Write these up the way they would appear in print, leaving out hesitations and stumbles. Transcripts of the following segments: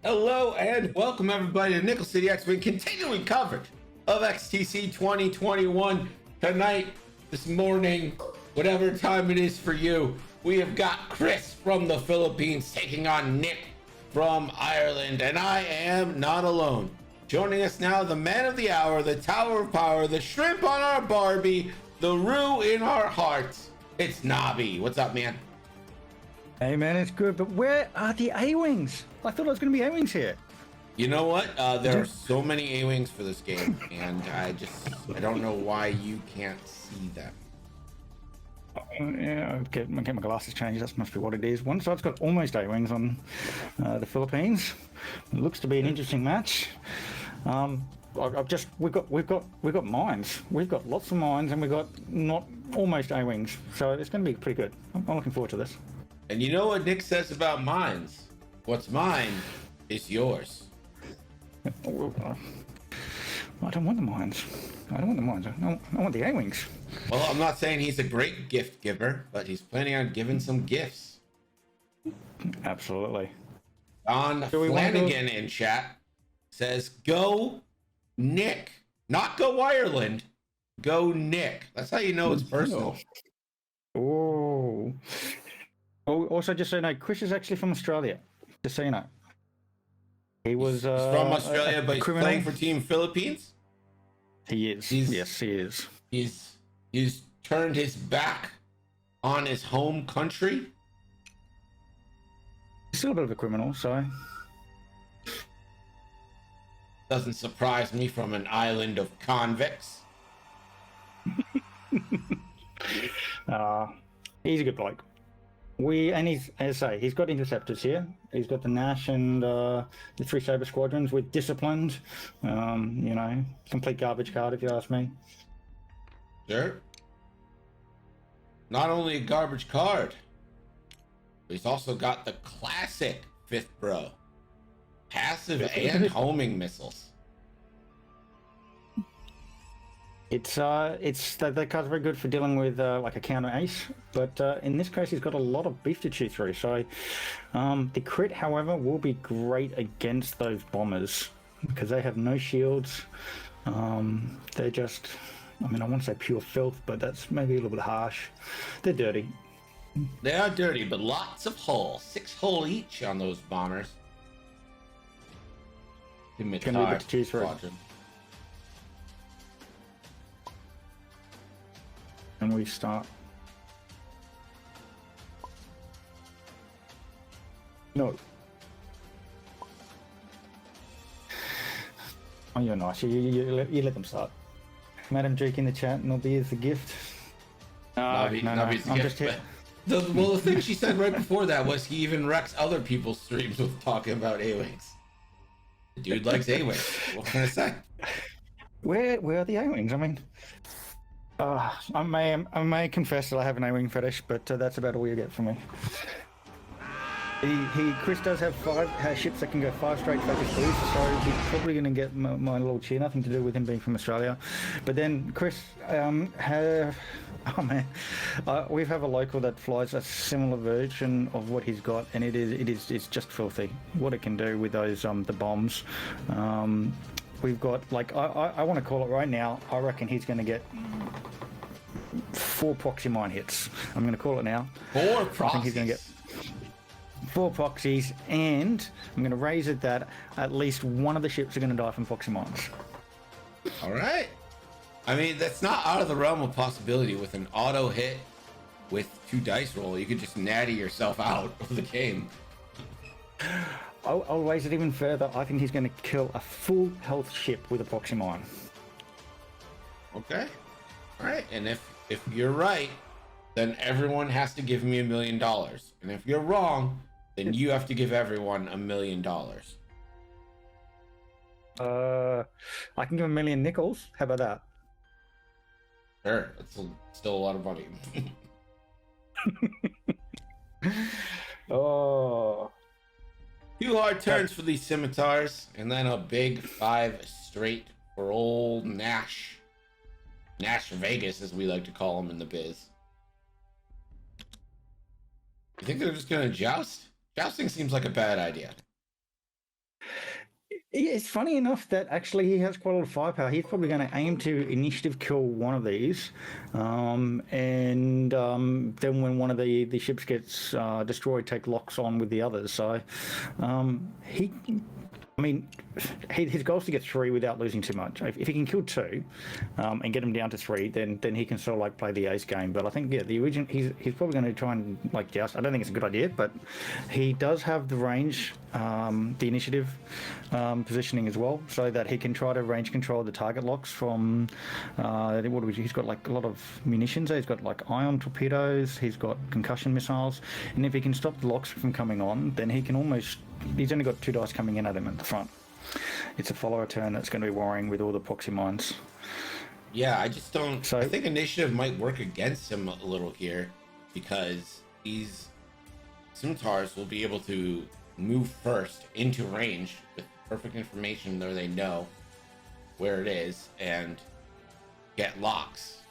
Hello and welcome everybody to Nickel City X-Wing continuing coverage of XTC 2021 tonight, this morning, whatever time it is for you. We have got Chris from the Philippines taking on Nick from Ireland, and I am not alone. Joining us now, the man of the hour, the tower of power, the shrimp on our Barbie, the roux in our hearts. It's Nobby. What's up, man? Hey man, it's good, but where are the A-Wings? I thought I was going to be A-Wings here. You know what? There are so many A-Wings for this game, and I don't know why you can't see them. Yeah, get my glasses changed. That must be what it is. One side's got almost A-Wings on the Philippines. It looks to be an interesting match. We've got mines. We've got lots of mines, and we've got not almost A-Wings. So it's going to be pretty good. I'm looking forward to this. And you know what Nick says about mines? What's mine is yours. I don't want the mines. I want the A-Wings. Well, I'm not saying he's a great gift giver, but he's planning on giving some gifts. Absolutely. Don Flanagan in chat says, go Nick. Not go Ireland. Go Nick. That's how you know it's personal. Oh. Also, just so you know, Chris is actually from Australia. Just so you know. He was he's from Australia, but he's playing for Team Philippines? He is. Yes, he is. He's turned his back on his home country. He's still a bit of a criminal, so... Doesn't surprise me from an island of convicts. He's a good bloke. He's, as I say, he's got interceptors here. He's got the Nash and the 3 Saber squadrons with disciplined. Complete garbage card if you ask me. Sure. Not only a garbage card, but he's also got the classic 5th Bro. Passive and homing missiles. That card's very good for dealing with like a counter ace, but in this case he's got a lot of beef to chew through. So the crit, however, will be great against those bombers because they have no shields. They're just, I want to say pure filth, but that's maybe a little bit harsh. They're dirty. They are dirty, but lots of hull. 6 hull each on those bombers. Gonna be a bit to choose through. And we start. No. Oh, you're nice. You let them start. Madam Duke in the chat, Nobby is the gift. No. I'm just here. The thing she said right before that was he even wrecks other people's streams with talking about A-Wings. The dude likes A-Wings. What can I say? Where are the A-Wings? I may confess that I have an A-Wing fetish, but that's about all you get from me. Chris does have 5 ships that can go 5 straight focus boosts, so he's probably going to get my little cheer. Nothing to do with him being from Australia. But then Chris, we have a local that flies a similar version of what he's got, and it's just filthy. What it can do with those the bombs. We've got, like, I want to call it right now. I reckon he's going to get 4 proxy mine hits. I'm going to call it now. 4 proxies? I think he's going to get 4 proxies, and I'm going to raise it that at least one of the ships are going to die from proxy mines. All right. That's not out of the realm of possibility. With an auto hit with 2 dice roll, you could just natty yourself out of the game. I'll raise it even further. I think he's going to kill a full health ship with a proxy mine. Okay. All right. And if you're right, then everyone has to give me $1 million. And if you're wrong, then you have to give everyone $1 million. I can give 1 million nickels. How about that? Sure. That's still a lot of money. Oh. 2 hard turns for these scimitars, and then a big 5 straight for old Nash. Nash Vegas, as we like to call him in the biz. You think they're just gonna joust? Jousting seems like a bad idea. It's funny enough that actually he has quite a lot of firepower. He's probably going to aim to initiative kill one of these, and then when one of the ships gets destroyed, take locks on with the others. So he. I mean, his goal is to get 3 without losing too much. If he can kill 2 and get him down to 3, then he can sort of like play the ace game. But I think the original he's probably going to try and like joust. I don't think it's a good idea, but he does have the range, the initiative positioning as well, so that he can try to range control the target locks from. He's got like a lot of munitions. He's got like ion torpedoes. He's got concussion missiles, and if he can stop the locks from coming on, then he can almost. He's only got 2 dice coming in at him at the front. It's a follower turn that's going to be worrying with all the proxy mines. Yeah, I just don't. So, I think initiative might work against him a little here because these scimitars will be able to move first into range with perfect information where they know where it is and get locks.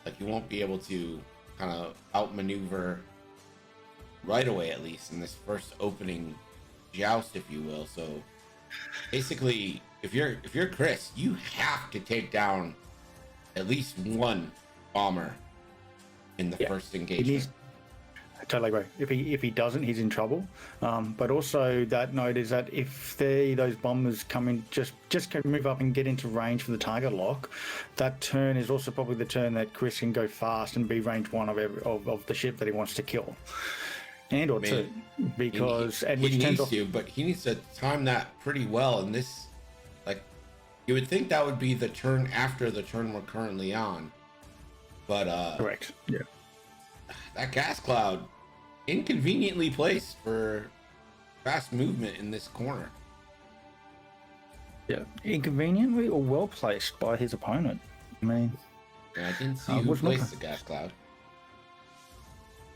Like you won't be able to kind of outmaneuver right away, at least in this first opening joust, if you will. So basically, if you're Chris, you have to take down at least 1 bomber in the first engagement. Totally agree. If he doesn't, he's in trouble. But also that note is that if those bombers come in, just can move up and get into range for the target lock, that turn is also probably the turn that Chris can go fast and be range 1 of the ship that he wants to kill. And or 2, because he needs to, but he needs to time that pretty well. And this, like, you would think that would be the turn after the turn we're currently on, but correct. Yeah, that gas cloud inconveniently placed for fast movement in this corner. Yeah, inconveniently or well placed by his opponent. I mean, I didn't see who placed the gas cloud.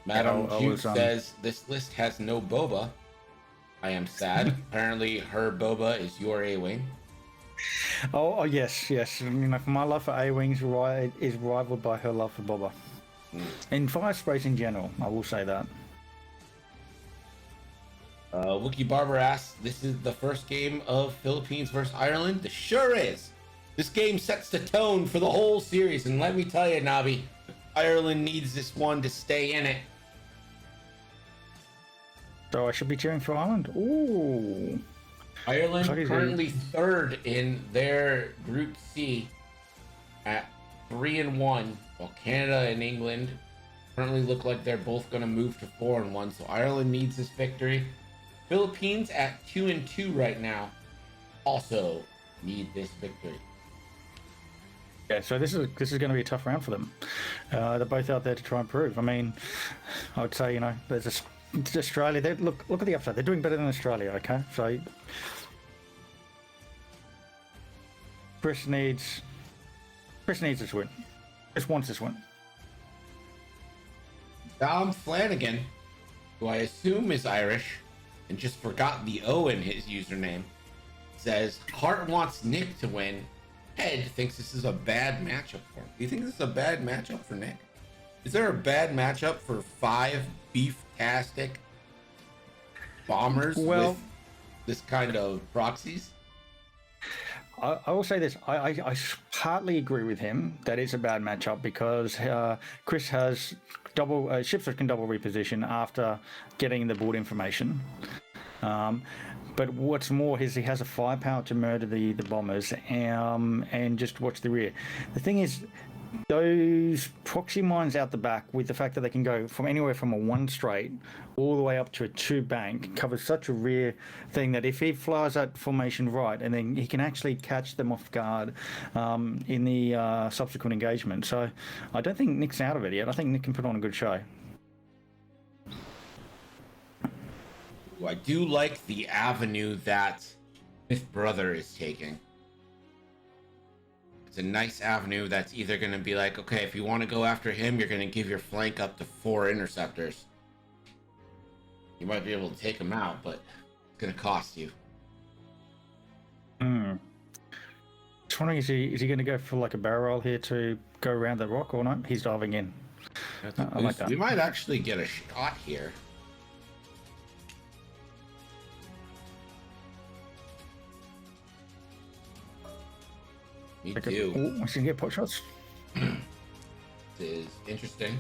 Madam Duke says, this list has no boba. I am sad. Apparently her boba is your A-Wing. Oh yes. You know, my love for A-Wings is rivaled by her love for boba. In fire sprays in general, I will say that. Wookie Barber asks, this is the first game of Philippines versus Ireland? This sure is. This game sets the tone for the whole series, and let me tell you, Nabi, Ireland needs this one to stay in it. So I should be cheering for Ireland. Ooh. Ireland currently 3rd in their Group C at 3-1, while Canada and England currently look like they're both going to move to 4-1. So Ireland needs this victory. Philippines at 2-2 right now also need this victory. Yeah, so this is going to be a tough round for them. They're both out there to try and prove. I mean, I would say, you know, it's Australia. Look at the upside. They're doing better than Australia. Okay, so Chris needs this win. Chris wants this win. Dom Flanagan, who I assume is Irish and just forgot the O in his username, says Hart wants Nick to win. Ed thinks this is a bad matchup for him. Do you think this is a bad matchup for Nick? Is there a bad matchup for 5 beef-tastic bombers with this kind of proxies? I will say this. I partly agree with him that it's a bad matchup because Chris has ships that can double reposition after getting the board information. But what's more is he has a firepower to murder the bombers and just watch the rear. The thing is, those proxy mines out the back, with the fact that they can go from anywhere from a 1 straight all the way up to a 2 bank, covers such a rear thing that if he flies that formation right, and then he can actually catch them off guard in the subsequent engagement. So I don't think Nick's out of it yet. I think Nick can put on a good show. I do like the avenue that Smith Brother is taking. It's a nice avenue that's either going to be like, okay, if you want to go after him, you're going to give your flank up to 4 interceptors. You might be able to take him out, but it's going to cost you. Just wondering, is he going to go for like a barrel roll here to go around the rock or not? He's diving in. I like that. We might actually get a shot here. Me Like too. Oh, I should get pot shots. This is interesting.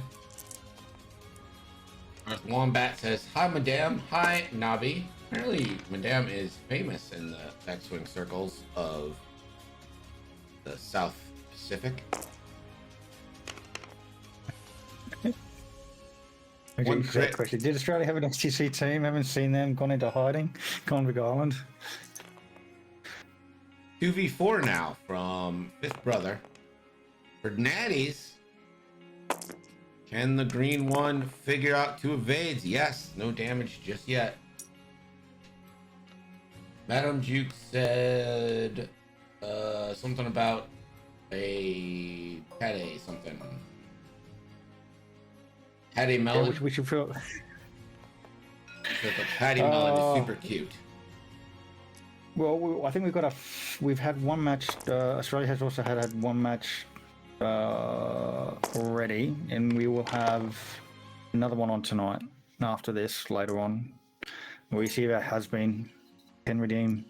Earth Wombat says, "Hi, Madame. Hi, Navi." Apparently, Madame is famous in the X-Wing circles of the South Pacific. One crit. Question. Did Australia have an XTC team? Haven't seen them. Gone into hiding. Convict Island. 2v4 now from Fifth Brother. For Natties, can the green one figure out 2 evades? Yes, no damage just yet. Madam Juke said something about a pate something. Patty melon. Yeah, we should feel. So the patty melon is super cute. Well, I think we've had one match. Australia has also had one match already, and we will have another one on tonight. After this, later on, we see that has been can redeem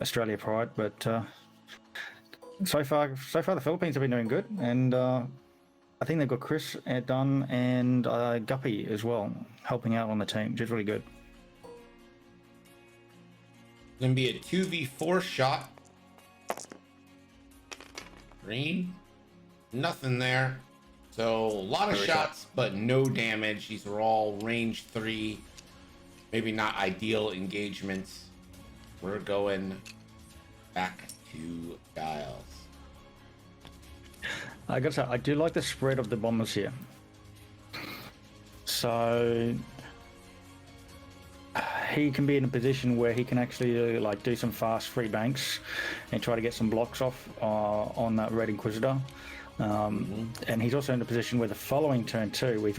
Australia pride, but so far the Philippines have been doing good, and I think they've got Chris Dunn and Guppy as well helping out on the team, which is really good. Gonna be a 2v4 shot. Green, nothing there. So a lot of shots, but no damage. These are all range 3. Maybe not ideal engagements. We're going back to Giles. I gotta say, I do like the spread of the bombers here. So he can be in a position where he can actually like do some fast free banks and try to get some blocks off on that Red Inquisitor. And he's also in a position where the following turn too, if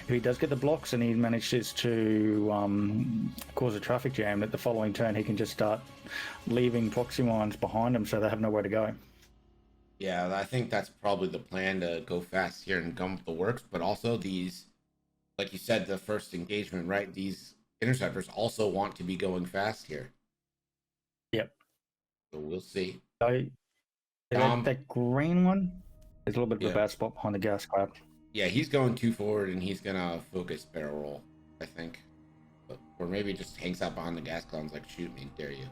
he does get the blocks and he manages to cause a traffic jam, that the following turn he can just start leaving proxy mines behind him so they have nowhere to go. Yeah, I think that's probably the plan, to go fast here and gum up the works, but also these, like you said, the first engagement, right? These interceptors also want to be going fast here. Yep. So we'll see. So that green one is a little bit of a bad spot behind the gas cloud. Yeah, he's going too forward and he's gonna focus barrel roll, I think. Or maybe just hangs out behind the gas clouds like, shoot me, dare you.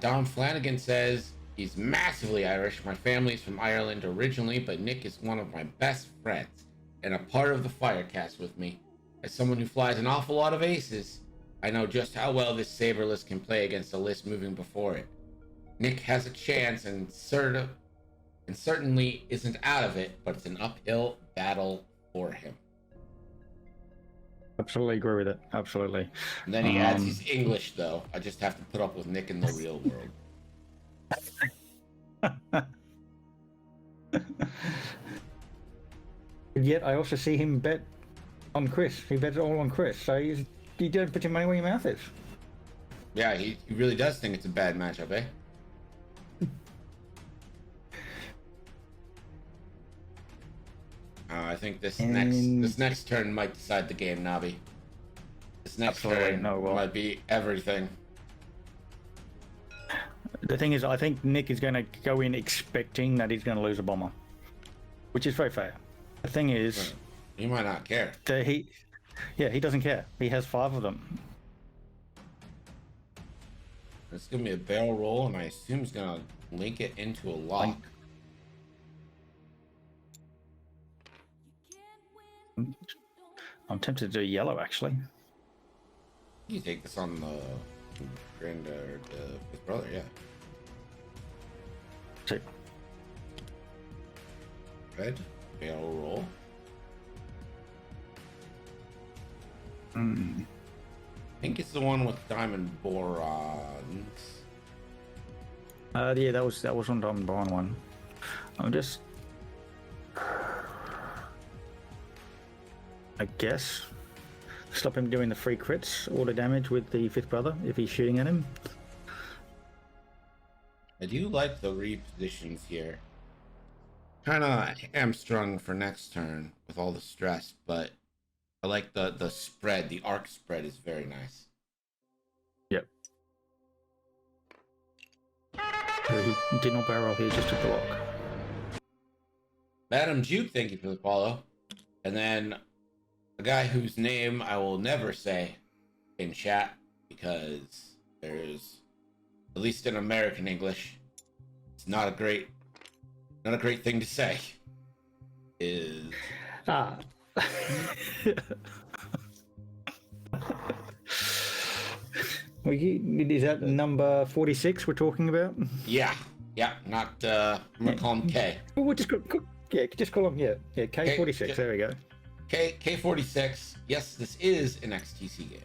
Dom Flanagan says, he's massively Irish. My family's from Ireland originally, but Nick is one of my best friends and a part of the Firecast with me. As someone who flies an awful lot of aces, I know just how well this Saber list can play against a list moving before it. Nick has a chance and certainly isn't out of it, but it's an uphill battle for him. Absolutely agree with it. Absolutely. And then he adds he's English, though. I just have to put up with Nick in the real world. Yet I also see him bet on Chris. He bets all on Chris. So you don't put your money where your mouth is. Yeah, he really does think it's a bad matchup, eh? I think this next turn might decide the game, Navi. This next turn might be everything. The thing is, I think Nick is going to go in expecting that he's going to lose a bomber, which is very fair. The thing is, he might not care. He doesn't care. He has 5 of them. It's gonna be a barrel roll, and I assume he's gonna link it into a lock. I'm tempted to do yellow, actually. You take this on the Fifth Brother, yeah. See. Red, barrel roll. Mm. I think it's the one with diamond borons. Yeah, that was on diamond boron one. I'm just, I guess, stop him doing the free crits, auto damage with the Fifth Brother if he's shooting at him. I do like the repositions here. Kind of hamstrung for next turn with all the stress, but I like the spread. The arc spread is very nice. Yep. So he did not barrel here, just took the lock. Madam Juke, thank you for the follow. And then a guy whose name I will never say in chat because there's, at least in American English, it's not a great thing to say. Is is that number 46 we're talking about? Yeah, not I'm gonna call him K. Oh, we'll just call him K46. There we go. K46. Yes, this is an XTC game.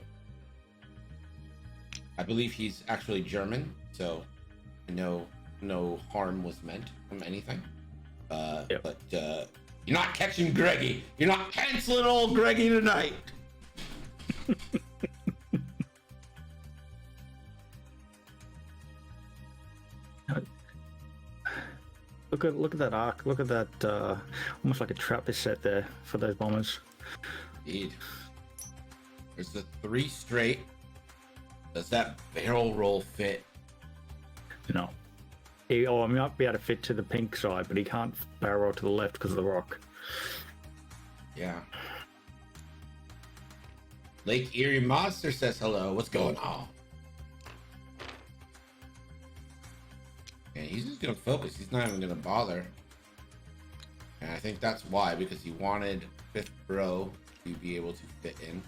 I believe he's actually German, so no harm was meant from anything. Yep. But you're not catching Greggy. You're not canceling old Greggy tonight. Look at that arc. Look at that, almost like a trap is set there for those bombers. Indeed. There's the 3 straight. Does that barrel roll fit? No. He might be able to fit to the pink side, but he can't barrel roll to the left because of the rock. Yeah. Lake Erie Monster says hello. What's going on? Yeah, he's just gonna focus. He's not even gonna bother. And I think that's why, because he wanted 5th Bro to be able to fit in.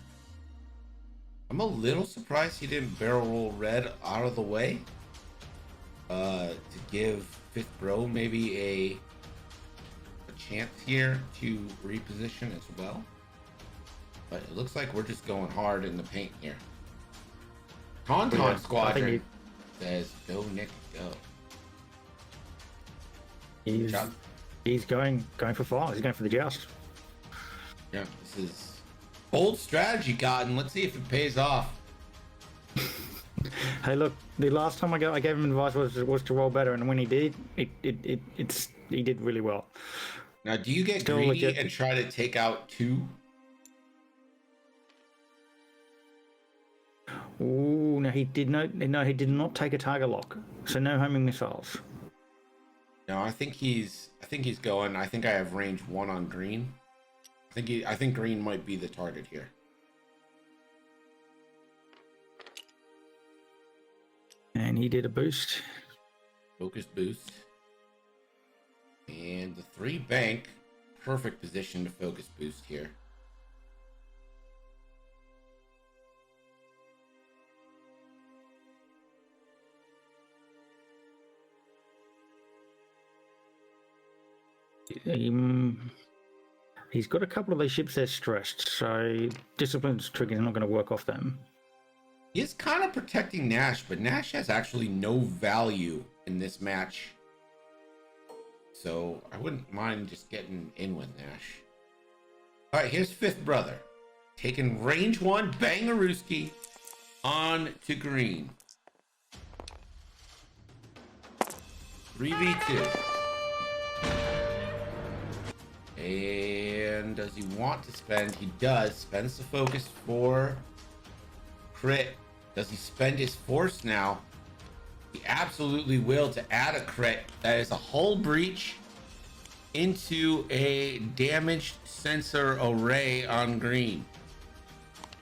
I'm a little surprised he didn't barrel roll red out of the way. To give 5th Bro maybe a chance here to reposition as well. But it looks like we're just going hard in the paint here. Tauntaun Squadron says, go Nick, go. He's going for fire. He's going for the joust. Yeah, this is bold strategy, Cotton. Let's see if it pays off. Hey, look, the last time I gave him advice was to roll better, and when he did, he did really well. Now, do you get greedy and try to take out 2? Ooh, no, he did not take a target lock, so no homing missiles. No, I think he's going. I think I have range 1 on green. I think green might be the target here. And he did a boost. Focus boost. And the 3 bank, perfect position to focus boost here. He's got a couple of these ships there stressed, so Discipline's trigger is not going to work off them. He is kind of protecting Nash, but Nash has actually no value in this match. So I wouldn't mind just getting in with Nash. All right, here's 5th Brother. Taking range 1, Bangarooski on to green. 3v2. And does he want to spend? He does. Spends the focus for crit. Does he spend his force now? He absolutely will to add a crit. That is a hull breach into a damaged sensor array on green.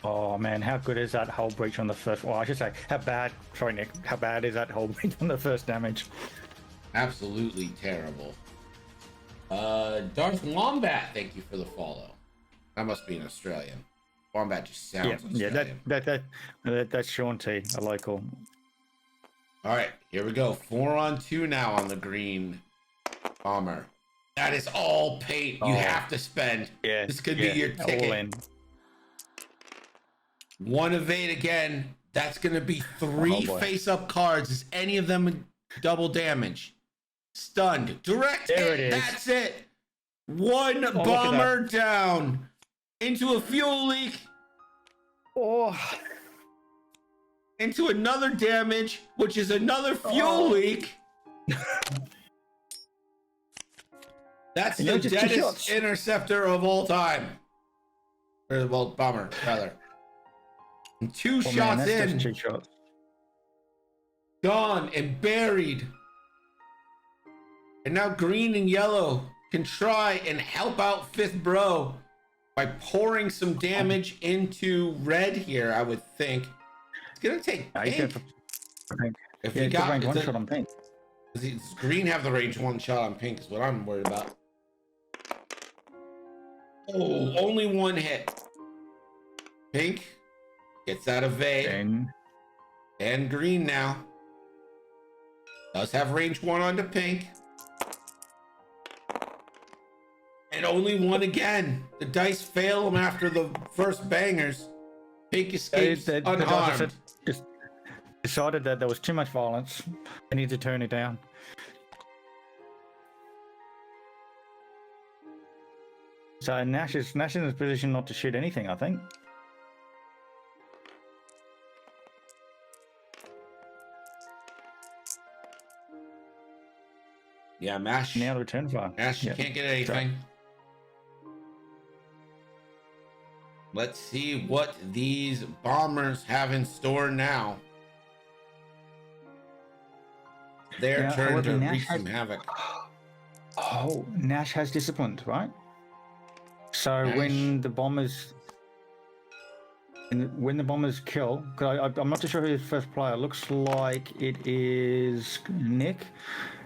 Oh man, how good is that hull breach on the first? Well, I should say, how bad? Sorry, Nick. How bad is that hull breach on the first damage? Absolutely terrible. Darth Wombat, thank you for the follow. That must be an Australian. Wombat just sounds Australian. Yeah, that's Sean T, a local. All right, here we go. 4 on 2 now on the green bomber. That is all paint you have to spend. Yeah, this could be your ticket. All in. 1 evade again. That's going to be 3 face-up cards. Is any of them double damage? Stunned. Direct hit. That's it. 1 bomber down into a fuel leak. Oh. Into another damage, which is another fuel leak. That's the deadest interceptor of all time. Or, well, bomber, rather. And 2 shots in. 2 shots. Gone and buried. And now green and yellow can try and help out Fifth Bro by pouring some damage into red here, I would think. It's gonna take pink. If yeah, you got range one shot on pink. Does green have the range one shot on pink is what I'm worried about. Oh, only one hit. Pink gets out of evade. And green now. Does have range one onto pink. And only one again. The dice fail him after the first bangers. Pink escapes unharmed. Just decided that there was too much violence. I need to turn it down. So Nash is in a position not to shoot anything, I think. Yeah, Mash. Now to return fire. Mash, you can't get anything. Let's see what these bombers have in store now. Their turn to wreak some havoc. Oh, Nash has disciplined, right? So Nash. when the bombers kill, because I'm not too sure who the first player. Looks like it is Nick.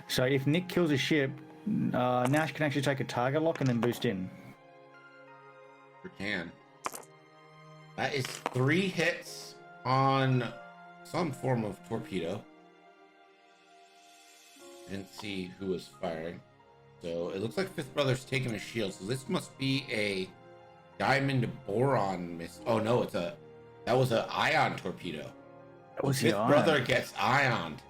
So if Nick kills a ship, Nash can actually take a target lock and then boost in. Sure can. That is 3 hits on some form of torpedo. Didn't see who was firing. So it looks like Fifth Brother's taking a shield. So this must be a diamond boron miss. Oh no, that was an ion torpedo. That was Fifth Brother gets ioned.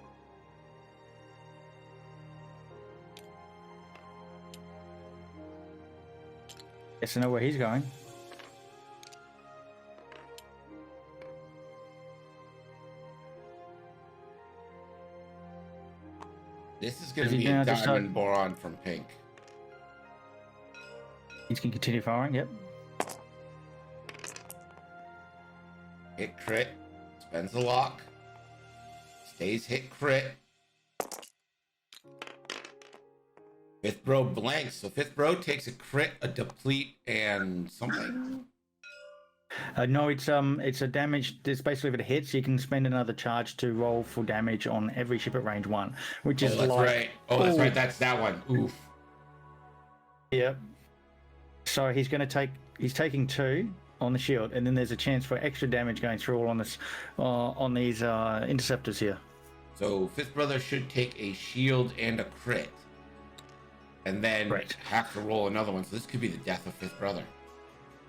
Yes, I know where he's going. This is going to be a diamond boron from pink. He's going to continue firing, yep. Hit crit. Spends a lock. Stays hit crit. Fifth Bro blanks. So Fifth Bro takes a crit, a deplete, and something. No, it's a damage. It's basically if it hits, you can spend another charge to roll for damage on every ship at range 1, which is that's like. Right. Oh, that's right. That's that one. Oof. Yep. So he's taking 2 on the shield, and then there's a chance for extra damage going through all on this, on these interceptors here. So Fifth Brother should take a shield and a crit, and then have to roll another one. So this could be the death of Fifth Brother.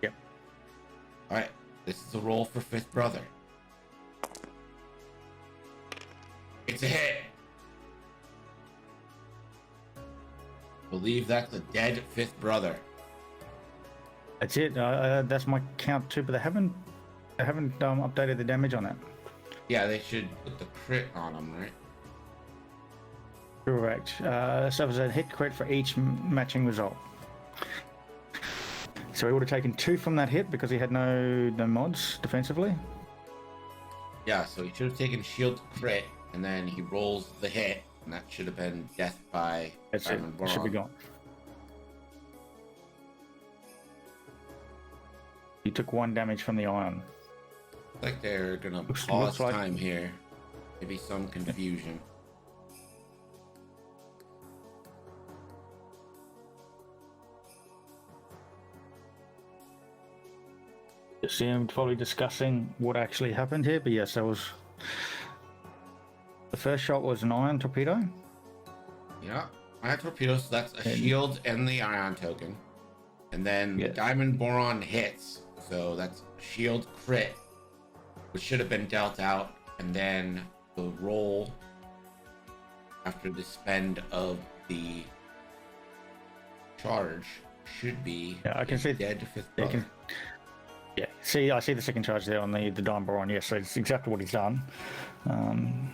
Yep. All right, this is a roll for Fifth Brother. It's a hit. Believe that's the dead Fifth Brother. That's it. That's my count too, but they haven't updated the damage on it. Yeah, they should put the crit on them, right? Correct. So it was a hit crit for each matching result. So he would have taken 2 from that hit because he had no mods defensively. Yeah, so he should have taken shield crit, and then he rolls the hit, and that should have been death by Diamond Boron. Should be gone. He took 1 damage from the ion. Looks like they're gonna pause time here. Maybe some confusion. See him probably discussing what actually happened here, but yes, that was the first shot was an ion torpedo. Yeah, ion torpedo, so that's a shield and the ion token. And then the diamond boron hits, so that's shield crit, which should have been dealt out, and then the roll after the spend of the charge should be I can see dead Fifth Brother. Yeah, see, I see the second charge there on the diamond boron. Yes, so it's exactly what he's done. And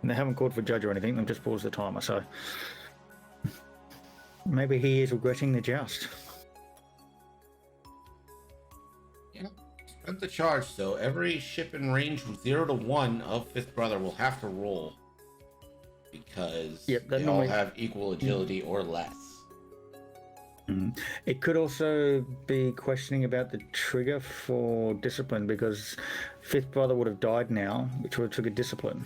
they haven't called for judge or anything. They've just paused the timer, so maybe he is regretting the joust. Yeah, At the charge, so every ship in range from 0 to 1 of Fifth Brother will have to roll because Yep, that they all normally. have equal agility or less. It could also be questioning about the trigger for discipline because Fifth Brother would have died now, which would have triggered discipline.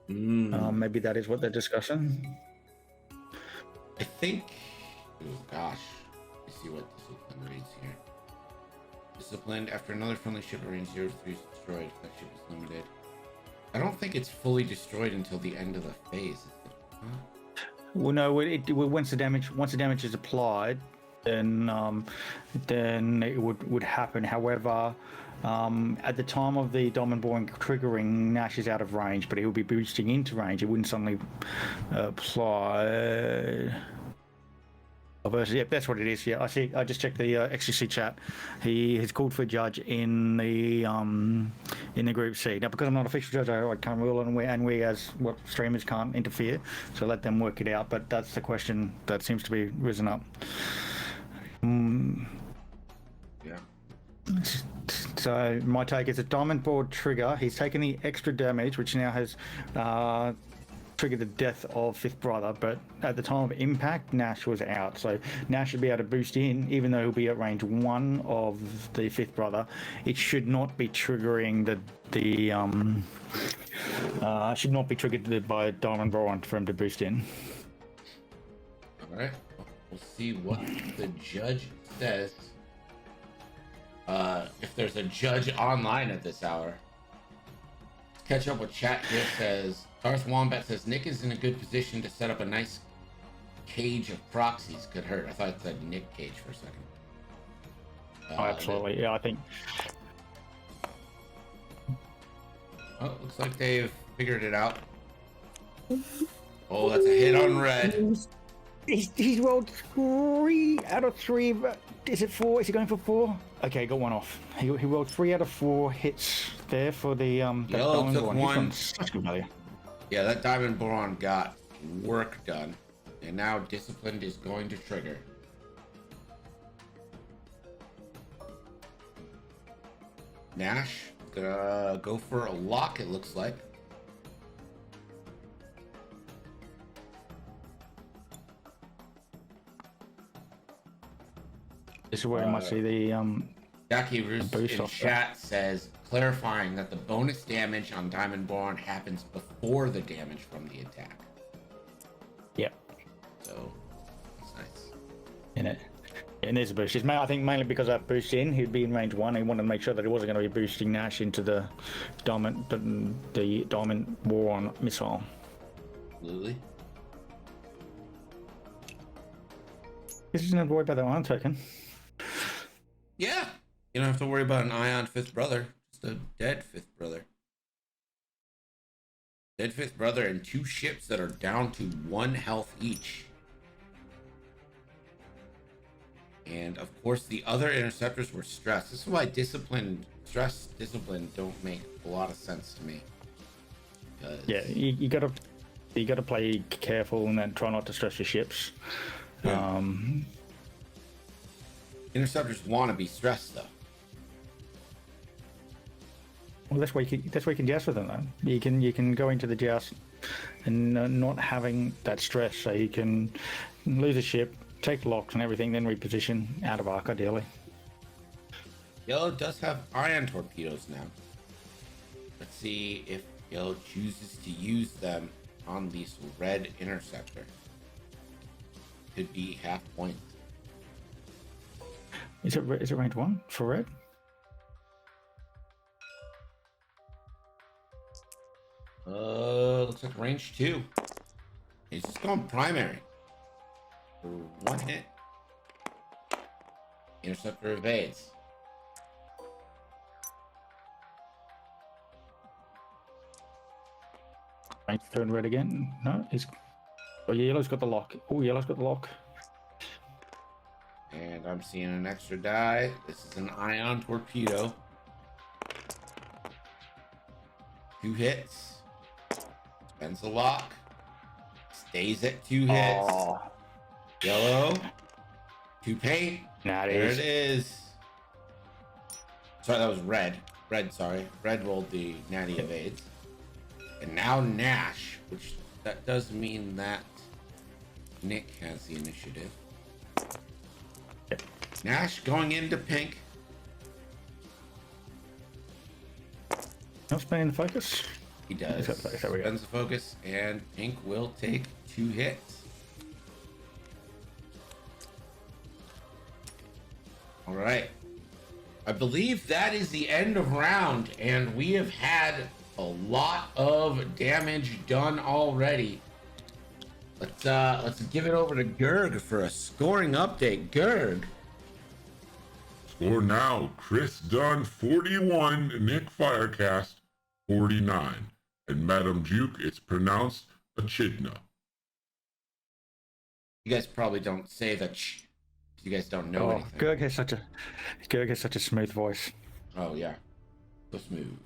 Maybe that is what they're discussing. I think. Oh gosh, let's see what discipline reads here. Disciplined after another friendly ship at range 0 to 3 is destroyed. That ship is limited. I don't think it's fully destroyed until the end of the phase. Well, no. Once the damage is applied, then it would happen. However, at the time of the diamond boring triggering, Nash is out of range, but he will be boosting into range. It wouldn't suddenly apply. Yep, that's what it is. Yeah, I see. I just checked the XTC chat. He has called for a judge in the group C. Now, because I'm not an official judge, I can't rule, and we as streamers can't interfere. So let them work it out. But that's the question that seems to be risen up. Yeah. So my take is a diamond board trigger. He's taken the extra damage, which now has triggered the death of Fifth Brother, but at the time of impact, Nash was out. So Nash should be able to boost in, even though he'll be at range 1 of the Fifth Brother. It should not be triggering should not be triggered by Diamond Boron for him to boost in. All right, we'll see what the judge says. If there's a judge online at this hour. Catch up with chat here. Says Darth Wombat says Nick is in a good position to set up a nice cage of proxies. Could hurt. I thought it said Nick Cage for a second. Absolutely. Yeah, I think. Oh, looks like they've figured it out. Oh, that's a hit on red. He's rolled 3 out of 3. Is it 4? Is he going for 4? Okay, got one off. He rolled 3 out of 4 hits there for the Yellow took one. Such good value. Yeah, that Diamond Boron got work done, and now Disciplined is going to trigger. Nash gonna go for a lock. It looks like. This is where you might see the Jackie Roos boost in off chat says, clarifying that the bonus damage on Diamond Boron happens before the damage from the attack. Yep. So, that's nice. In it. And there's a boost. I think mainly because that boost in, he'd be in range 1. He wanted to make sure that he wasn't going to be boosting Nash into the Diamond Boron missile. Absolutely. This isn't a worry about that iron token. Yeah. You don't have to worry about an Ion Fifth Brother. Just a dead Fifth Brother. Dead Fifth Brother and 2 ships that are down to 1 health each. And of course, the other interceptors were stressed. This is why discipline don't make a lot of sense to me. Yeah, you gotta play careful and then try not to stress your ships. Yeah. Interceptors want to be stressed though. Well, that's why you can joust with them though. You can go into the joust and not having that stress, so you can lose a ship, take locks and everything, then reposition out of arc ideally. Yellow does have ion torpedoes now. Let's see if Yellow chooses to use them on this red interceptor. Could be half point. Is it range 1 for red? Looks like range 2. He's just going primary. For 1 hit. Interceptor evades. Range 2 and red again. No, he's. Oh, yellow's got the lock. Oh, yellow's got the lock. And I'm seeing an extra die. This is an ion torpedo. 2 hits. Spends the lock. Stays at 2 hits. Oh. Yellow. 2 paint. Nah, There it is. Sorry, that was red. Red, sorry. Red rolled the natty evades. And now Nash, which that does mean that Nick has the initiative. Yep. Nash going into pink. Not spending the focus. He does. There we go. Spends the focus, and pink will take 2 hits. All right. I believe that is the end of round, and we have had a lot of damage done already. Let's give it over to Gerg for a scoring update. Gerg. Score now, Chris Dunn 41, Nick Firecast 49, and Madam Juke, it's pronounced Echidna. You guys probably don't say that. You guys don't know anything. Gerg has such a smooth voice. Oh yeah, so smooth.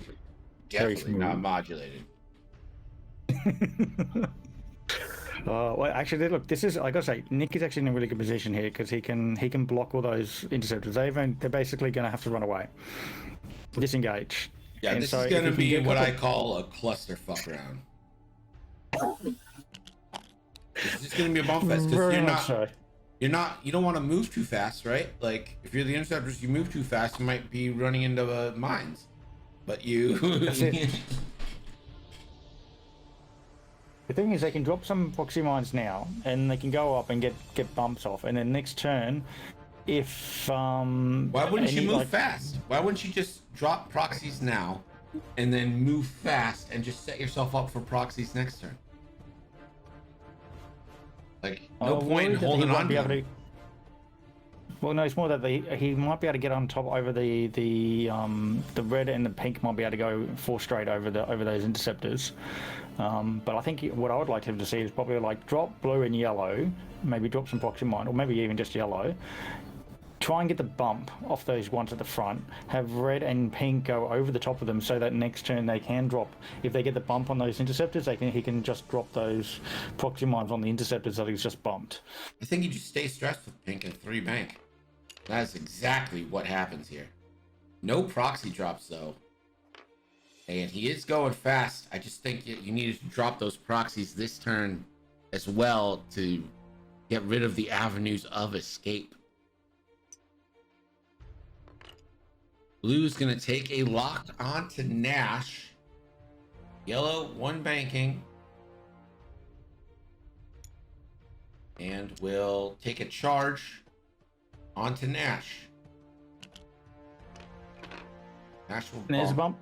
Very Definitely smooth. not modulated. Well, actually, look, this is, I gotta say, Nick is actually in a really good position here because he can block all those interceptors. They're basically going to have to run away, disengage. Yeah, And this so is if going to he can be get what I couple- call a clusterfuck round. It's just going to be a bump fest because Very much so. you don't want to move too fast, right? Like if you're the interceptors, you move too fast, you might be running into mines. But you. That's it. The thing is, they can drop some proxy mines now, and they can go up and get bumps off, and then next turn, if Why wouldn't you any, move like- fast? Why wouldn't you just drop proxies now, and then move fast and just set yourself up for proxies next turn? Like no I'm point in worried that he holding won't on be to able them. Well, no, it's more that he might be able to get on top over the red and the pink might be able to go 4 straight over those interceptors. But I think what I would like him to see is probably like drop blue and yellow, maybe drop some proxy mine, or maybe even just yellow. Try and get the bump off those ones at the front. Have red and pink go over the top of them so that next turn they can drop. If they get the bump on those interceptors, he can just drop those proxy mines on the interceptors that he's just bumped. I think you just stay stressed with pink and 3 bank. That's exactly what happens here. No proxy drops though. And he is going fast. I just think you need to drop those proxies this turn as well to get rid of the avenues of escape. Blue's gonna take a lock onto Nash. Yellow, 1 banking. And will take a charge onto Nash. Nash will There's a bump.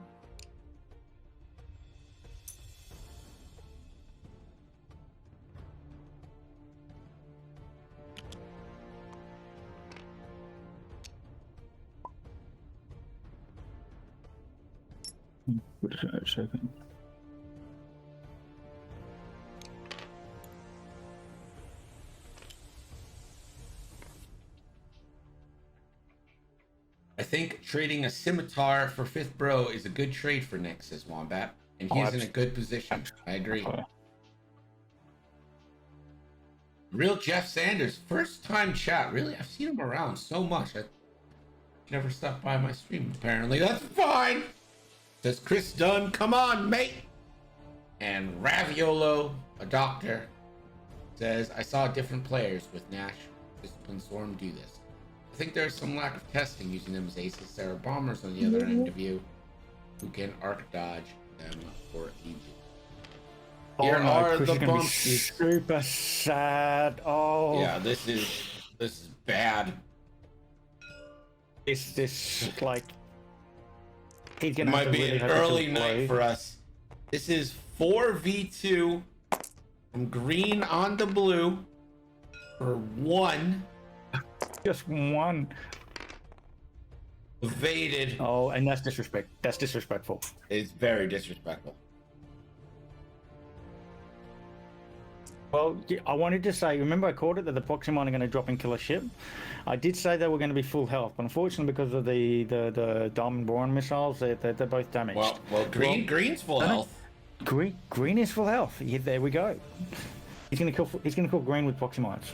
Second. I think trading a scimitar for 5th bro is a good trade for Nick, says Wombat. And he's in a good position. I agree. Real Jeff Sanders, first time chat. Really? I've seen him around so much. I never stopped by my stream, apparently. That's fine. Says Chris Dunn, come on, mate. And Raviolo, a doctor, says, I saw different players with Nash Discipline Storm do this. I think there's some lack of testing using them as aces. There are bombers on the other end of you who can arc dodge them for Egypt. Here are Chris the is gonna be bumps. super sad. Oh, Yeah, this is bad. this like he's gonna Might have to be really an hope it's early a night blow. for us. This is 4v2 from green on to blue for 1 Just one. evaded. Oh, and that's disrespect. That's disrespectful. It's very disrespectful. Well, I wanted to say, remember I called it that the proxy mine are going to drop and kill a ship? I did say they were going to be full health, but unfortunately because of the diamond boron missiles, they're both damaged. Well, green's full health. Green is full health. Yeah, there we go. He's going to kill green with proxy mines.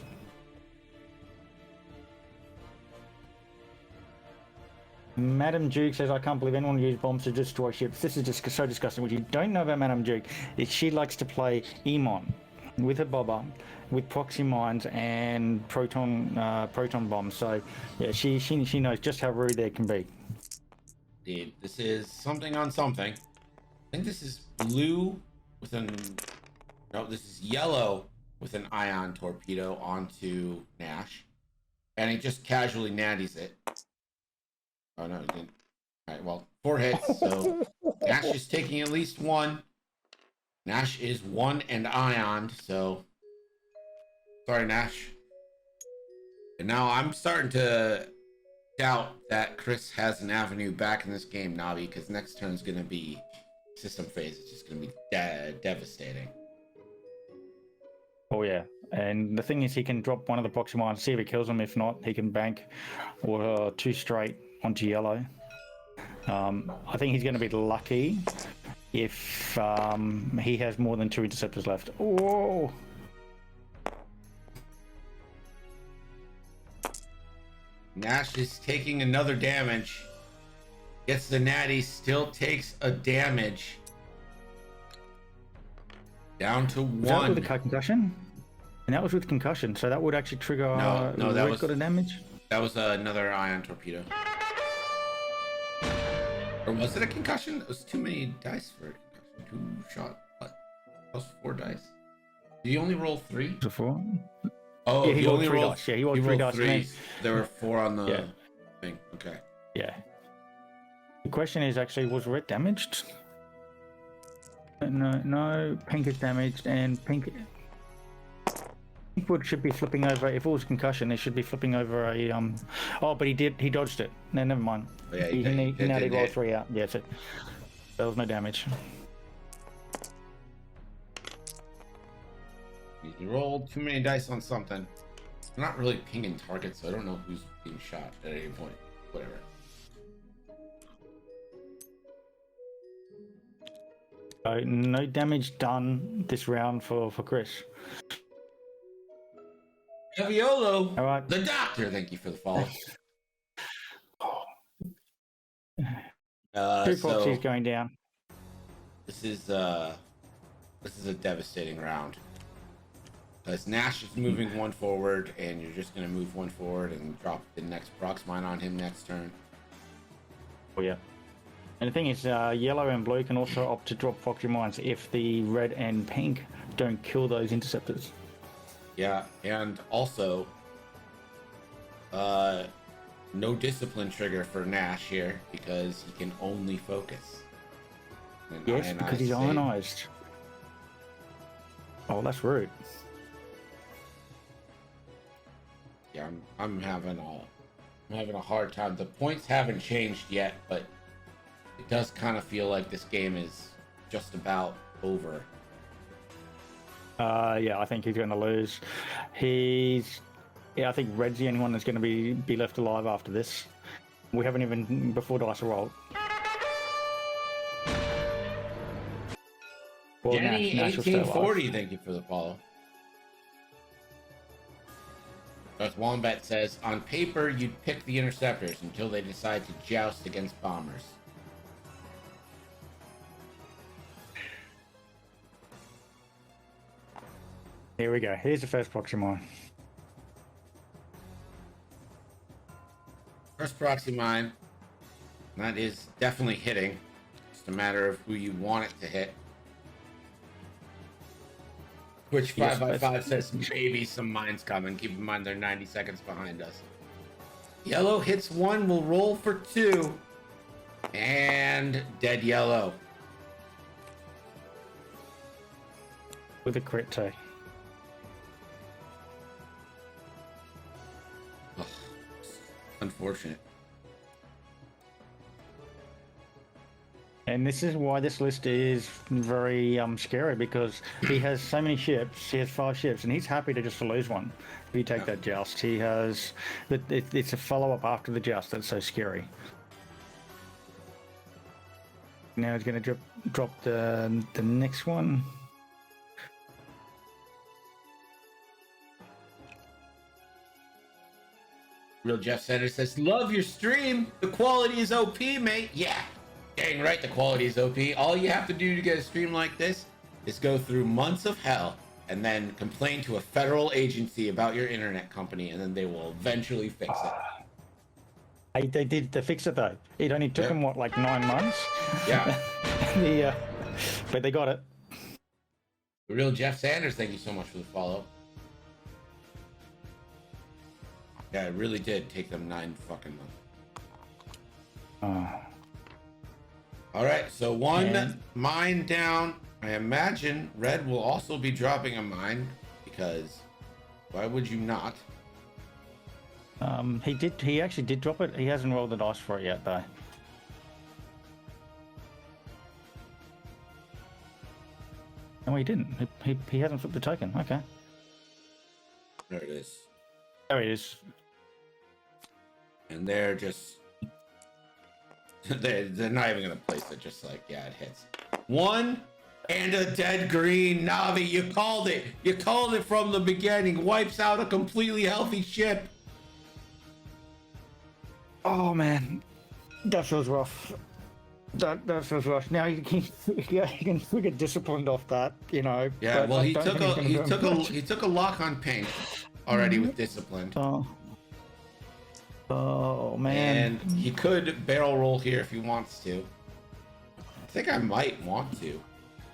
Madam Duke says, I can't believe anyone would use bombs to destroy ships. This is just so disgusting. What you don't know about Madam Duke is she likes to play Emon with a bobber, with proxy mines and proton bombs. So, yeah, she knows just how rude they can be. Indeed. This is something on something. I think this is blue with an... No, this is yellow with an ion torpedo onto Nash. And he just casually natties it. Oh, no, he didn't. All right, well, 4 hits, so Nash is taking at least 1. Nash is 1 and ioned, so... Sorry, Nash. And now I'm starting to doubt that Chris has an avenue back in this game, Navi, because next turn's going to be system phase. It's just going to be devastating. Oh, yeah. And the thing is, he can drop one of the proxy mines, see if he kills him. If not, he can bank or 2 straight onto yellow. I think he's going to be lucky if he has more than 2 interceptors left. Whoa! Nash is taking another damage. Gets the natty, still takes a damage. Down to 1. Was that with a concussion? And that was with concussion, so that would actually trigger No, that was got a damage? That was another ion torpedo. Or was it a concussion? It was too many dice for a concussion. 2 shot, what? That was 4 dice. Did he only roll 3? Was it 4? Oh, Yeah, he only three rolled dice. Yeah, he rolled 3 dice. 3. There were 4 on the Yeah. thing. Okay. Yeah. The question is actually, was red damaged? No, pink is damaged, and pink would should be flipping over. If it was concussion, it should be flipping over a Oh, but he dodged it. No, never mind. Oh, yeah, he now did roll 3 out. Yeah, so there was no damage. He rolled too many dice on something. I'm not really pinging targets, so I don't know who's being shot at any point. Whatever. So no damage done this round for Chris. Aviolo, All right. the doctor. Thank you for the follow. 2 proxies going down. This is a devastating round. Because Nash is moving 1 forward, and you're just going to move 1 forward and drop the next prox mine on him next turn. Oh yeah. And the thing is, yellow and blue can also opt to drop proxy mines if the red and pink don't kill those interceptors. Yeah, and also, no discipline trigger for Nash here because he can only focus. And Yes, because he's ionized. Oh, that's rude. Yeah, I'm having a hard time. The points haven't changed yet, but it does kind of feel like this game is just about over. Yeah, I think he's going to lose. I think Red's the only one that's going to be left alive after this. We haven't even before dice are rolled. Well, Jenny Nash will stay alive. 1840, thank you for the follow. Darth Wombat says, on paper, you'd pick the interceptors until they decide to joust against bombers. Here we go. Here's the first proxy mine. First proxy mine. That is definitely hitting. Just a matter of who you want it to hit. Which 5x5 says maybe some mines coming. Keep in mind they're 90 seconds behind us. Yellow hits 1, will roll for 2. And dead yellow. With a crit too. Ugh, unfortunate. And this is why this list is very scary, because he has so many ships. He has 5 ships, and he's happy to just lose one. If you take that joust, he has. It's a follow-up after the joust that's so scary. Now he's going to drop the next one. Real Jeff Sanders says, love your stream. The quality is OP, mate. Yeah, dang right, the quality is OP. All you have to do to get a stream like this is go through months of hell and then complain to a federal agency about your internet company, and then they will eventually fix it. They fixed it though. It only took them what, like 9 months? Yeah. But they got it. Real Jeff Sanders, thank you so much for the follow. Yeah, it really did take them 9 fucking months. All right, so one mine down. I imagine Red will also be dropping a mine, because why would you not? He actually did drop it. He hasn't rolled the dice for it yet though. No, he didn't. He hasn't flipped the token. Okay. There it is. There it is. And they're just they're not even gonna place it. Just like, yeah, it hits. 1 and a dead green. Navi, you called it. You called it from the beginning. Wipes out a completely healthy ship. Oh man, that feels rough. That feels rough. Now you can get disciplined off that, you know. Yeah, well, he took a lock on Pink already with disciplined. Oh man. And he could barrel roll here if he wants to. I think I might want to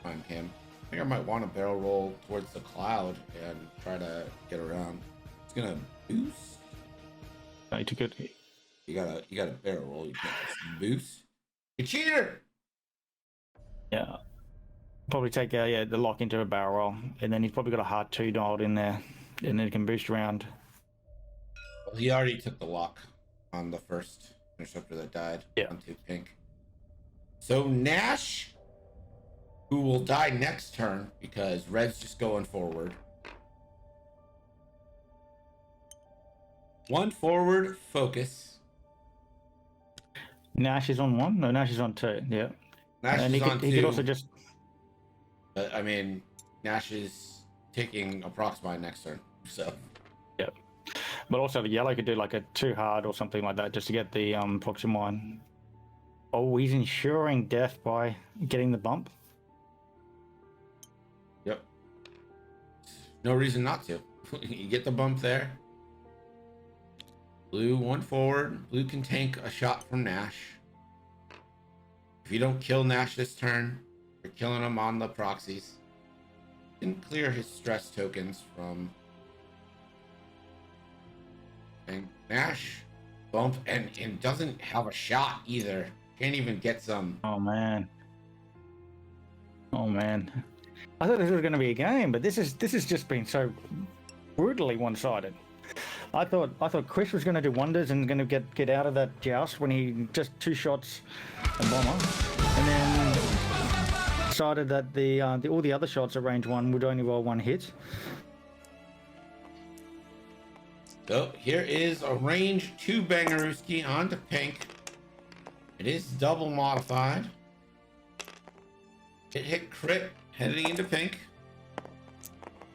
on him. I think I might want to barrel roll towards the cloud and try to get around. It's gonna boost. No, he took it. You gotta barrel roll. You can't just boost. You cheater! Yeah. Probably take the lock into a barrel roll, and then he's probably got a hard 2 dialed in there, and then he can boost around. Well, he already took the lock on the first interceptor that died onto Pink. So Nash, who will die next turn because Red's just going forward. 1 forward, focus. Nash is on 1? No, Nash is on 2, yeah. Nash and is on 2. He could also just... I mean, Nash is taking a Proxmine next turn, so... Yeah. But also the yellow could do like a 2 hard or something like that just to get the Proxmine. Oh, he's ensuring death by getting the bump? Yep. No reason not to. You get the bump there. Blue 1 forward. Blue can tank a shot from Nash. If you don't kill Nash this turn, you're killing him on the proxies. You can clear his stress tokens from... And Nash bump and doesn't have a shot either. Can't even get some. Oh man. Oh man. I thought this was going to be a game, but this has just been so brutally one-sided. I thought Chris was going to do wonders and going to get out of that joust when he just 2 shots a bomber, and then decided that the all the other shots at range 1 would only roll 1 hit. So here is a range 2 Bangaruski onto Pink. It is double modified. It hit crit heading into Pink.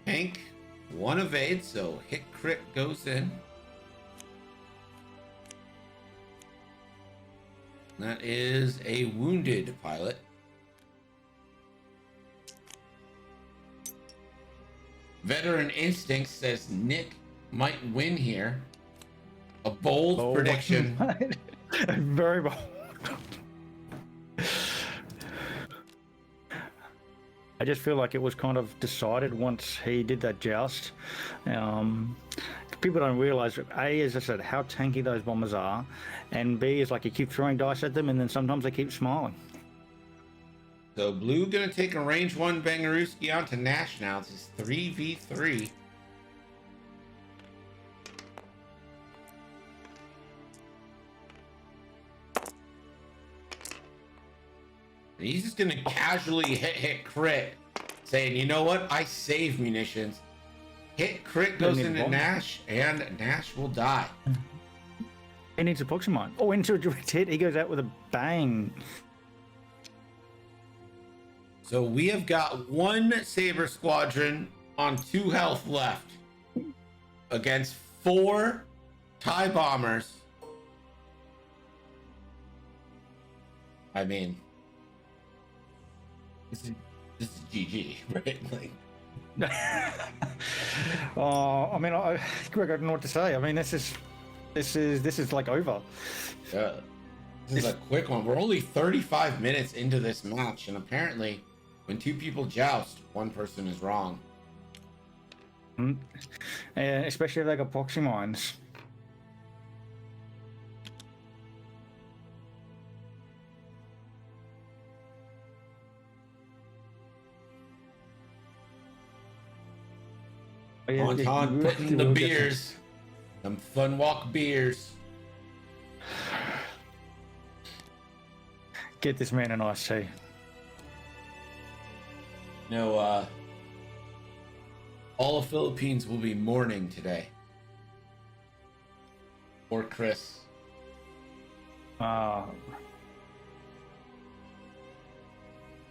Pink 1 evade, so hit crit goes in. That is a wounded pilot. Veteran Instinct says Nick might win here. A bold prediction. Very bold. I just feel like it was kind of decided once he did that joust. People don't realize, A, as I said, how tanky those bombers are, and B, is like you keep throwing dice at them and then sometimes they keep smiling. So Blue gonna take a range 1 Bangaruski onto Nash now. This is 3v3. And he's just gonna casually hit crit, saying, you know what? I save munitions. Hit crit goes into Nash, and Nash will die. He needs a Pokemon. Oh, into a direct hit, he goes out with a bang. So we have got 1 Saber Squadron on 2 health left against 4 Thai bombers. I mean, this is GG, right? Like, I mean, Greg, I don't know what to say. I mean, this is like over. yeah, this is a quick one. We're only 35 minutes into this match, and apparently, when two people joust, one person is wrong. And especially if they got boxing minds. On putting the beers, them fun walk beers. Get this man an iced tea. No, all of Philippines will be mourning today. Or Chris.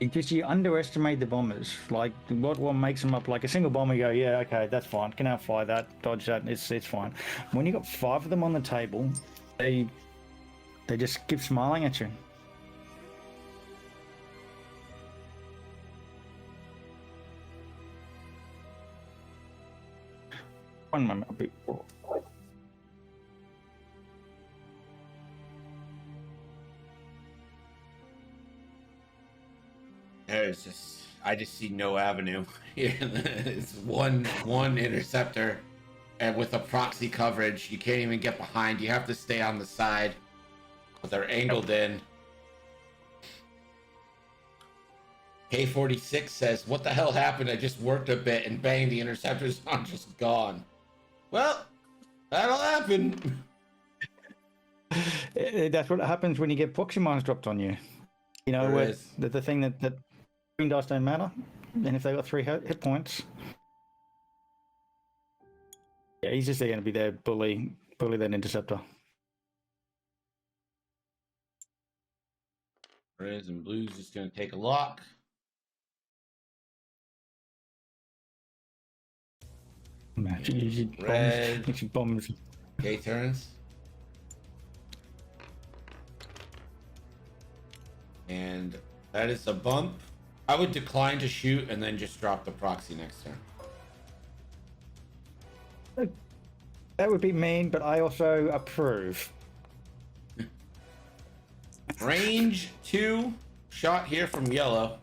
Because you underestimate the bombers. Like, what makes them up? Like a single bomber, you go, yeah, okay, that's fine. Can outfly that, dodge that, it's fine. When you got 5 of them on the table, they just keep smiling at you. One moment, I'll be... I just see no avenue. It's one interceptor, and with a proxy coverage, you can't even get behind. You have to stay on the side, but they're angled in. K46 says, "What the hell happened? I just worked a bit, and bang, the interceptor's not just gone." Well, that'll happen. That's what happens when you get proxy mines dropped on you. You know, There where is. the thing that green dice don't matter, and if they got 3 hit points, yeah, he's just going to be there, bully that interceptor. Reds and blues just gonna take a lock. Match Red. bombs. K turns. And that is a bump. I would decline to shoot and then just drop the proxy next turn. That would be mean, but I also approve. Range 2 shot here from yellow.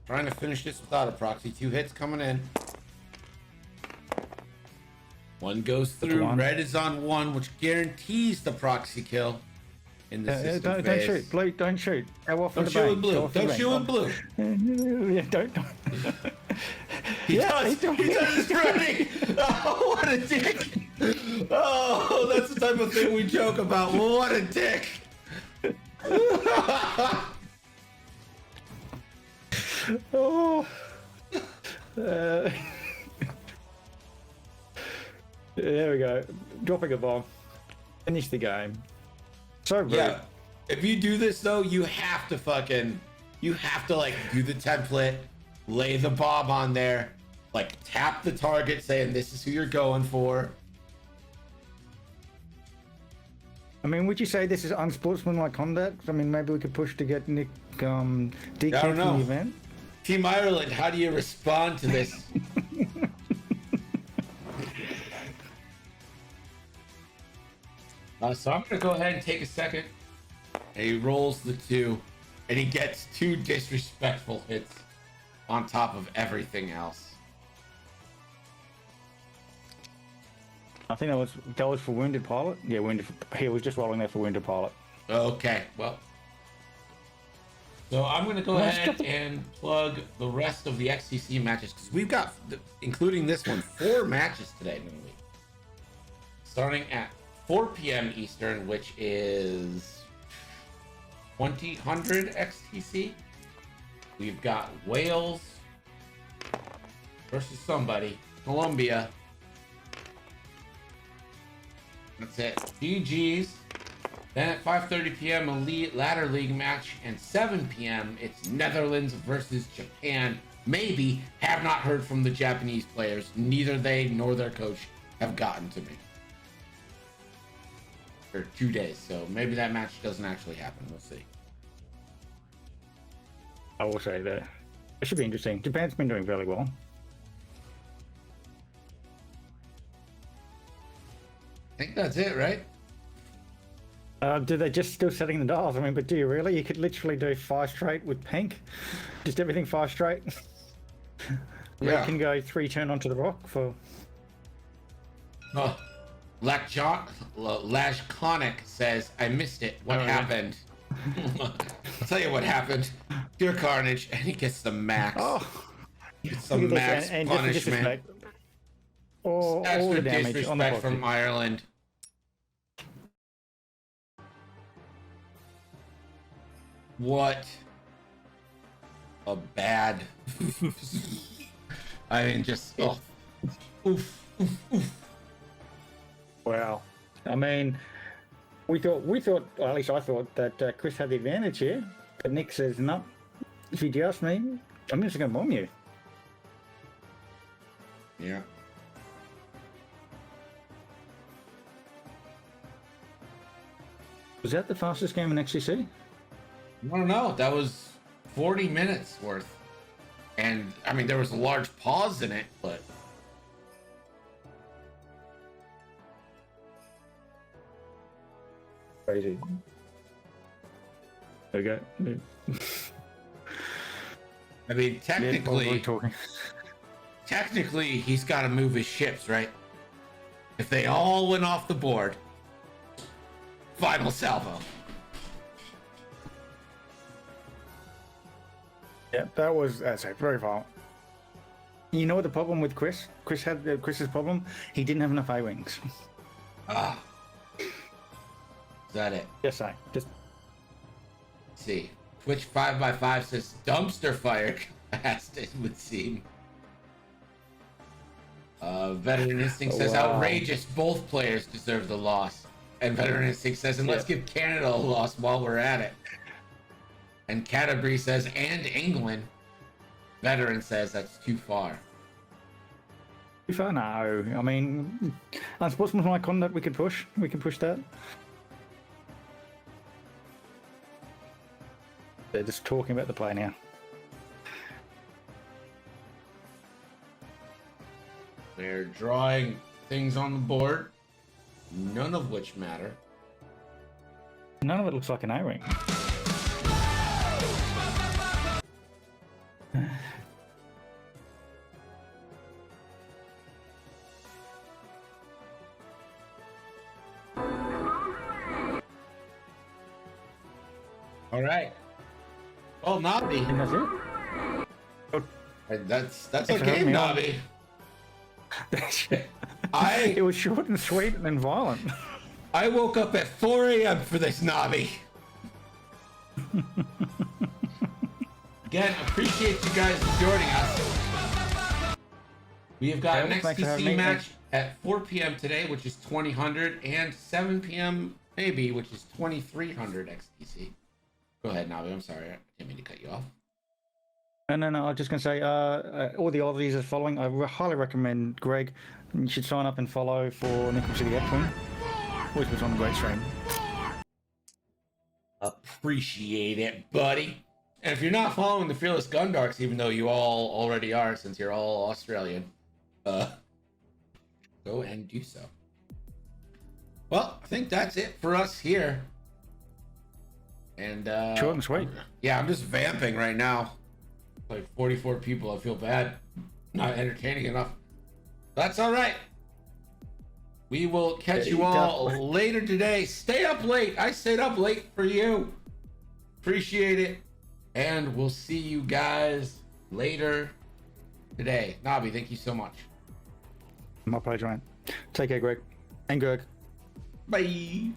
Trying to finish this without a proxy. 2 hits coming in. 1 goes through. Red is on 1, which guarantees the proxy kill in the system Don't phase. shoot, blue. Don't shoot. Go off Don't with the shoot bang. with blue. Don't shoot with blue. Yeah, don't. He does. He does running. Oh, what a dick. Oh, that's the type of thing we joke about. What a dick. Oh. There we go. Dropping a bomb. Finish the game. So rude. Yeah. If you do this though, you have to like do the template, lay the bomb on there, like tap the target saying this is who you're going for. I mean, would you say this is unsportsmanlike conduct? I mean, maybe we could push to get Nick DK from the event. Team Ireland, how do you respond to this? So I'm gonna go ahead and take a second. And he rolls the 2, and he gets 2 disrespectful hits on top of everything else. I think that was for Wounded Pilot. Yeah, he was just rolling there for Wounded Pilot. Okay, well. So I'm going to go ahead and plug the rest of the XTC matches, because we've got, including this one, 4 matches today, normally. Starting at 4 p.m. Eastern, which is 2000 XTC. We've got Wales versus somebody, Colombia. That's it. GG's. Then at 5:30 p.m. Elite Ladder League match, and 7 p.m. it's Netherlands versus Japan. Maybe. Have not heard from the Japanese players. Neither they nor their coach have gotten to me. for 2 days. So maybe that match doesn't actually happen. We'll see. I will say that it should be interesting. Japan's been doing fairly well. I think that's it, right? Do they just still setting the dials? I mean, but do you really? You could literally do 5 straight with pink. Just everything 5 straight. Yeah. Red can go 3 turn onto the rock for... Oh, Lashconic says, I missed it. What happened? I'll tell you what happened. Pure carnage, and he gets the max. Oh, It's some max and punishment. All Extra the damage on the disrespect box. from Ireland. What a bad. I mean, just oof, oof, oof. Wow. I mean, we thought, or at least I thought that Chris had the advantage here. But Nick says, no, if you ask me, I'm just going to bomb you. Yeah. Was that the fastest game in XTC? I don't know. That was 40 minutes worth. And, I mean, there was a large pause in it, but... Crazy. There we go. I mean, technically, Yeah, technically, he's got to move his ships, right? If they all went off the board, final salvo. Yeah, that's a very violent. You know what the problem with Chris? Chris's problem? He didn't have enough A-wings. Ah. Is that it? Just saying. Just Let's see. Twitch 5x5 says dumpster fire capacity, it would seem. Veteran Instinct says wow. outrageous. Both players deserve the loss. And Veteran Instinct says, and let's give Canada a loss while we're at it. And Canterbury says, and England. Veteran says that's too far. too far? No. I mean, unsportsmanlike conduct, we can push. We can push that. They're just talking about the play now. They're drawing things on the board, none of which matter. None of it looks like an A-wing. All right. Well, Nobby. And that's it. That's Thanks a for having game, me on. Nobby. It was short and sweet and violent. I woke up at 4 a.m. for this, Nobby. Again, appreciate you guys joining us. We have got an Thanks for having me. XTC match at 4 p.m. today, which is 2000, and 7 p.m. maybe, which is 2300 XTC. Go ahead, Nobby. I'm sorry. I didn't mean to cut you off. No. I was just going to say, all the Aussies are following. I highly recommend Greg. You should sign up and follow for Nickel City X-Wing. Always was on a great stream. Appreciate it, buddy. And if you're not following the Fearless Gundarks, even though you all already are, since you're all Australian, go and do so. Well, I think that's it for us here. And Short and sweet. Yeah, I'm just vamping right now. Like 44 people. I feel bad. Not entertaining enough. That's all right. We will catch you all later today. Stay up late. I stayed up late for you. Appreciate it. And we'll see you guys later today. Nobby, thank you so much. My pleasure, man. Take care, Greg. And Gerg. Bye.